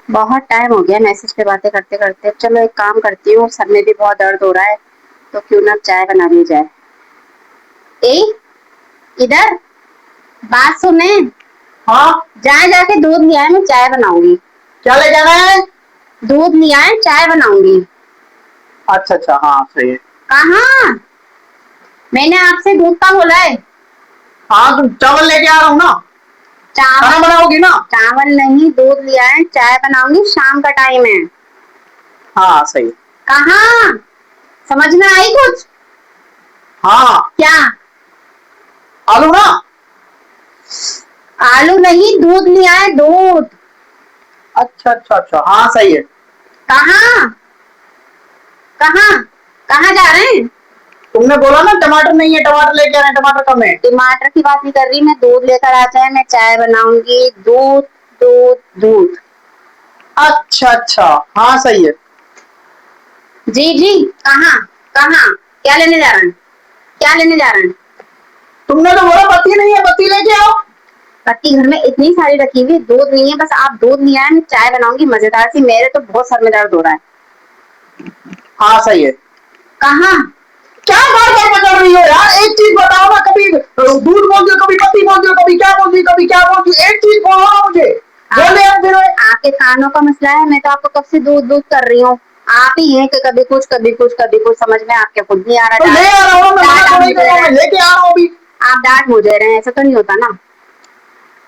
बहुत टाइम हो गया मैसेज पे बातें करते करते। चलो एक काम करती हूँ, सर में भी बहुत दर्द हो रहा है, तो क्यों ना चाय बना ली जाए। ए इधर बात सुने। हाँ, जाए जाके दूध ले आए, मैं चाय बनाऊंगी। क्या ले जाना है? दूध ले आए, चाय बनाऊंगी। अच्छा अच्छा, हाँ सही है। कहाँ? मैंने आपसे दूध का बोला है। हाँ, तुम चावल लेके आ रहा हूँ ना। खाना चावल? बनाओगी ना? चावल नहीं, दूध ले आए, चाय बनाऊंगी, शाम का टाइम है। हाँ सही है। कहाँ? समझ में आई कुछ? हाँ, क्या? आलू ना? आलू नहीं, दूध ले आए, दूध। अच्छा अच्छा अच्छा, हाँ सही है। कहाँ? कहाँ? कहाँ जा रहे हैं? तुमने बोला ना टमाटर नहीं है, टमाटर लेके आ रहे हैं, टमाटर कम है। टमाटर की बात नहीं कर रही मैं, दूध लेकर आ जाए, मैं चाय बनाऊंगी। दूध दूध दूध। अच्छा अच्छा, हाँ सही है। जी जी। कहाँ? कहाँ? क्या लेने जा रहे हैं? क्या लेने जा रहे हैं? तुमने तो बोला पत्ती नहीं है, पत्ती लेके आओ। पत्ती घर में इतनी सारी रखी हुई, दूध नहीं है, बस आप दूध ले आए, मैं चाय बनाऊंगी मजेदार सी। मेरे तो बहुत सर में दर्द हो रहा है। हाँ सही है। कहाँ? क्या बार बार पकड़ रही हो यार? एक चीज बताओ ना, कभी दूध बोल दो, कभी पत्ती बोल दो, कभी क्या बोल दी, कभी क्या बोल दी। एक चीज बोलो ना मुझे। बोले हम फिर। आपके कानों का मसला है, मैं तो आपको कब से दूध दूध कर रही हूँ। आप ही हैं कि कभी कुछ कभी कुछ कभी कुछ, समझ में आपके खुद नहीं आ रहा। तो ले आ रहा हूँ, मैं मना डांट तो आप नहीं कर मुझे रहा हूँ, रहे मैं हैं। लेके आ रहा हूँ अभी। आप डांट मुझे रहे हैं, ऐसा तो नहीं होता ना।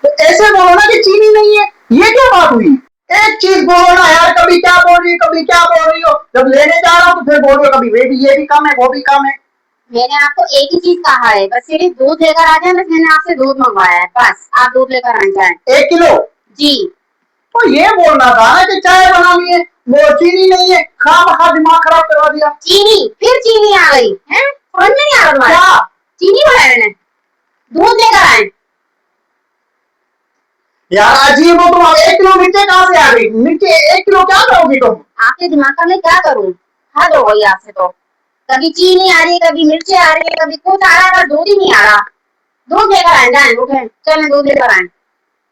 तो ऐसे बोलो ना कि चीनी नहीं है। ये क्या बात हुई? एक चीज बोलो ना यार, कभी क्या बोल रही हो, कभी क्या बोल रही हो। जब लेने जा रहा हूँ तो फिर बोल रही हो कभी वे भी, ये भी कम है, वो भी कम है। मैंने आपको एक ही चीज कहा है, बस सिर्फ दूध लेकर आ जाए। बस मैंने आपसे दूध मंगवाया है, बस आप दूध लेकर आ जाए। 1 किलो। जी। तो ये बोलना था ना कि चाय बनानी है, वो चीनी नहीं है, खामखा दिमाग खराब करवा दिया। चीनी? फिर चीनी आ गई है? समझ में नहीं आ रहा तुम्हारा? क्या? चीनी बोला है मैंने। दूध लेकर आए। यार अजीब हो तुम। 1 किलो मिर्ची कहाँ से आ गई? मिर्ची 1 किलो क्या करोगी तुम? आपके दिमाग का मैं क्या करूं? हद हो गई आपसे तो। कभी चीनी आ रही है, कभी मिर्ची आ रही है, कभी कुछ आ रहा है, बस दूध ही नहीं आ रहा। दूध लेकर आए जाए, उठे चल दूध लेकर आए।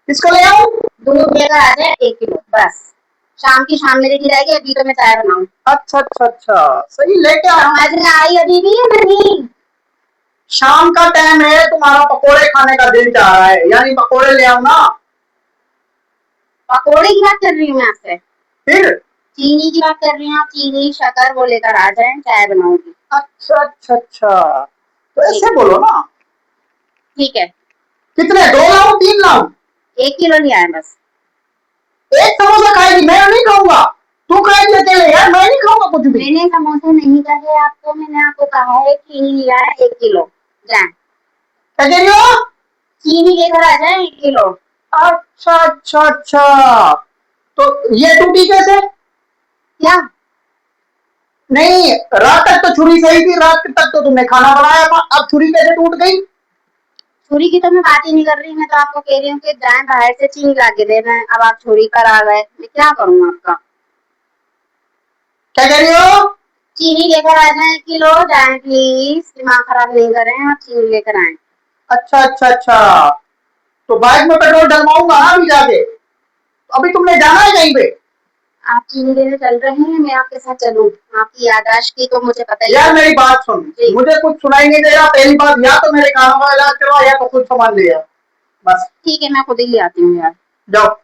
किसको ले आऊं? दूध लेकर आ जाए 1 किलो, बस। शाम की शाम मेरी की रहेगी, अभी तो मैं चाय बनाऊं। अच्छा अच्छा अच्छा, सही लेके आ। समझ में आई अभी भी या नहीं? शाम का टाइम है, तुम्हारा पकोड़े खाने का दिल चाह रहा है, यानी पकोड़े ले आओ ना। पकौड़े की बात कर रही हूँ मैं आपसे। फिर? चीनी की बात कर रही हूँ, चीनी शक्कर वो लेकर आ जाए, चाय बनाऊंगी। अच्छा अच्छा अच्छा, तो ऐसे बोलो ना। ठीक है। कितने, 2 लाऊं 3 लाऊं? 1 किलो नहीं आए बस। एक समोसा खाएगी, मैं नहीं खाऊंगा। तू खाएगी अकेले यार, मैं नहीं खाऊंगा कुछ भी। मैंने समोसे नहीं कहे आपको, मैंने आपको कहा है चीनी लिया है 1 किलो, जाए। क्या कह रही हो? चीनी लेकर आ जाए 1 किलो। अच्छा अच्छा अच्छा, तो ये टूटी कैसे? क्या? नहीं, रात तक तो छुरी सही थी, रात तक तो तुमने खाना बनाया था, अब छुरी कैसे टूट गई? छुरी की तो मैं बात ही नहीं कर रही, मैं तो आपको कह रही हूँ कि जाए बाहर से चीनी ला के दे रहे हैं, अब आप छुरी पर आ गए, मैं क्या करूँ आपका। क्या कह रही हो? चीनी लेकर आ जाए 1 किलो, जाए प्लीज, दिमाग खराब नहीं करें, आप चीनी लेकर आए। अच्छा अच्छा अच्छा, तो बाइक में पेट्रोल डलवाऊंगा ना अभी जाके। अभी तुमने जाना है कहीं पे? आप चीनी लेने चल रहे हैं, मैं आपके साथ चलूं? आपकी याददाश्त की तो मुझे पता ही यार है। मेरी बात सुन, जी। मुझे कुछ सुनाई नहीं दे रहा। पहली बात, या तो मेरे कानों का इलाज करवा या तो कुछ सामान ले आ, बस। ठीक है, मैं खुद ही ले आती हूँ यार। जाओ।